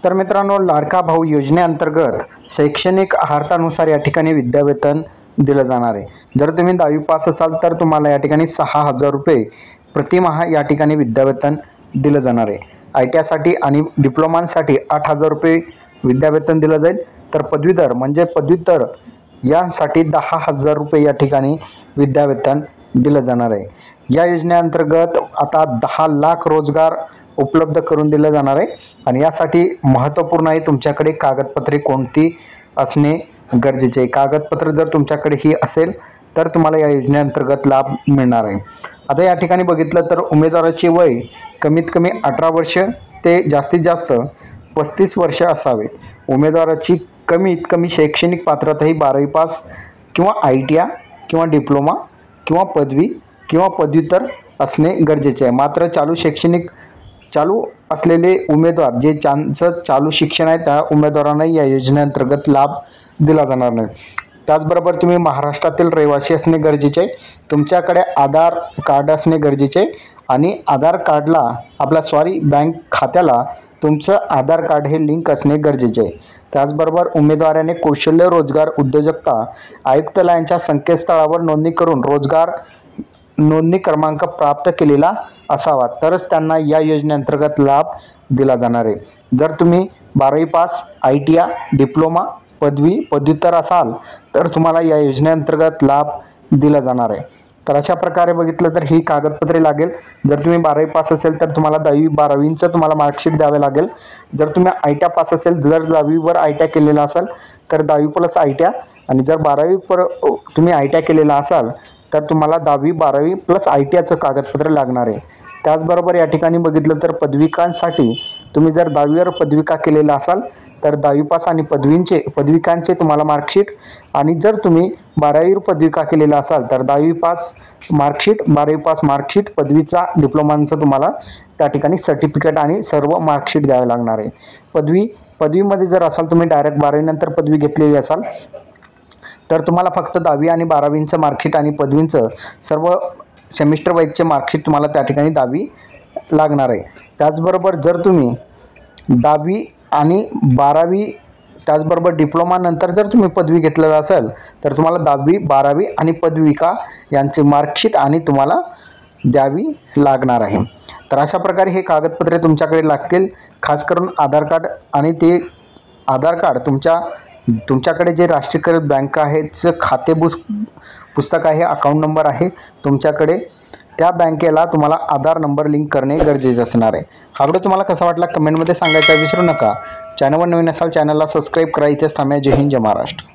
तर मित्रांनो, लाडका भाऊ योजनेअंतर्गत शैक्षणिक अर्थानुसार या ठिकाणी विद्यावेतन दिलं जाणार आहे। जर तुम्ही 10वी पास असाल तर तुम्हाला या ठिकाणी 6,000 रुपये प्रतिमाह या ठिकाणी विद्यावेतन दिलं जाणार आहे। ITIसाठी आणि डिप्लोमासाठी 8,000 रुपये विद्यावेतन दिलं जाईल। तर पदवीधर म्हणजे पदव्युत्तर यासाठी 10,000 रुपये या ठिकाणी विद्यावेतन दिलं जाणार आहे। या योजनेअंतर्गत आता 10 लाख रोजगार उपलब्ध करून दिलं जाणार आहे आणि यासाठी महत्त्वपूर्ण आहे तुमच्याकडे कागदपत्रे कोणती असणे गरजेचे आहे। कागदपत्र जर तुमच्याकडे ही असेल तर तुम्हाला या योजनेअंतर्गत लाभ मिळणार आहे। आता या ठिकाणी बघितलं तर उमेदवाराचे वय कमीत कमी 18 वर्ष ते जास्तीत जास्त 35 वर्ष असावे। उमेदवाराची कमीत कमी शैक्षणिक पात्रता ही 12वी पास किंवा ITI किंवा डिप्लोमा किंवा पदवी किंवा पदव्युत्तर असणे गरजेचे आहे। मात्र चालू असलेले उमेदवार जे ज्यांचं चालू शिक्षण आहे त्या उमेदवारांना या योजनेअंतर्गत लाभ दिला जाणार नाही। त्याचबरोबर तुम्ही महाराष्ट्रातील रहिवासी असणे गरजेचे आहे। तुमच्याकडे आधार कार्ड असणे गरजेचे आहे आणि आधार कार्डला बँक खात्याला तुमचं आधार कार्ड हे लिंक असणे गरजेचे आहे। त्याचबरोबर उमेदवाराने कौशल्य रोजगार उद्योजकता आयुक्तालयाच्या संकेतस्थळावर नोंदणी करून रोजगार नोंदणी क्रमांक प्राप्त केलेला असावा तरच त्यांना या योजनेअंतर्गत लाभ दिला जाणार आहे। जर तुम्ही 12वी पास ITI डिप्लोमा पदवी पदव्युत्तर असाल तर तुम्हाला या योजनेअंतर्गत लाभ दिला जाणार आहे। तर अशा प्रकारे बघितलं तर ही कागदपत्रे लागेल। जर तुम्ही 12वी पास असेल तर तुम्हाला 10वी 12वीचं तुम्हाला मार्कशीट द्यावे लागेल। जर तुम्ही ITI पास असेल, जर 10वीवर ITI केलेला असाल तर 10वी प्लस ITI आणि जर 12वीवर तुम्ही ITI केलेला असाल तर तुम्हाला 10वी 12वी प्लस ITIचं कागदपत्र लागणार आहे। त्याचबरोबर या ठिकाणी बघितलं तर पदविकांसाठी तुम्ही जर 10वीवर पदविका केलेला असाल तर 10वी पास आणि पदविकांचे तुम्हाला मार्कशीट आणि जर तुम्ही 12वीवर पदविका केलेला असाल तर 10वी पास मार्कशीट 12वी पास मार्कशीट पदवीचा डिप्लोमाचं तुम्हाला त्या ठिकाणी सर्टिफिकेट आणि सर्व मार्कशीट द्यावे लागणार आहे। पदवीमध्ये जर असाल तुम्ही डायरेक्ट 12वी नंतर पदवी घेतलेली असाल तर तुम्हाला फक्त 10वी आणि 12वीचं मार्कशीट आणि पदवीचं सर्व सेमिस्टर वाईजचे मार्कशीट तुम्हाला त्या ठिकाणी 10वी लागणार आहे। त्याचबरोबर जर तुम्ही 10वी आणि 12वी त्याचबरोबर डिप्लोमा नंतर जर तुम्ही पदवी घेतलेला असेल तर तुम्हाला 10वी 12वी आणि पदविका यांचे मार्कशीट आणि तुम्हाला द्यावी लागणार आहे। तर अशा प्रकारे हे कागदपत्रे तुमच्याकडे लागतील। खास करून आधार कार्ड आणि ते आधार कार्ड तुमच्याकडे जे राष्ट्रीयकृत बँक आहे खाते पुस्तक आहे, अकाउंट नंबर आहे तुमच्याकडे, त्या बँकेला तुम्हाला आधार नंबर लिंक करणे गरजेचे असणार आहे। हा व्हिडिओ तुम्हाला कसा वाटला कमेंटमध्ये सांगायचा विसरू नका। चॅनलवर नवीन असाल चॅनलला सबस्क्राईब करा। इथेच थांबा। जय हिंद, जय महाराष्ट्र।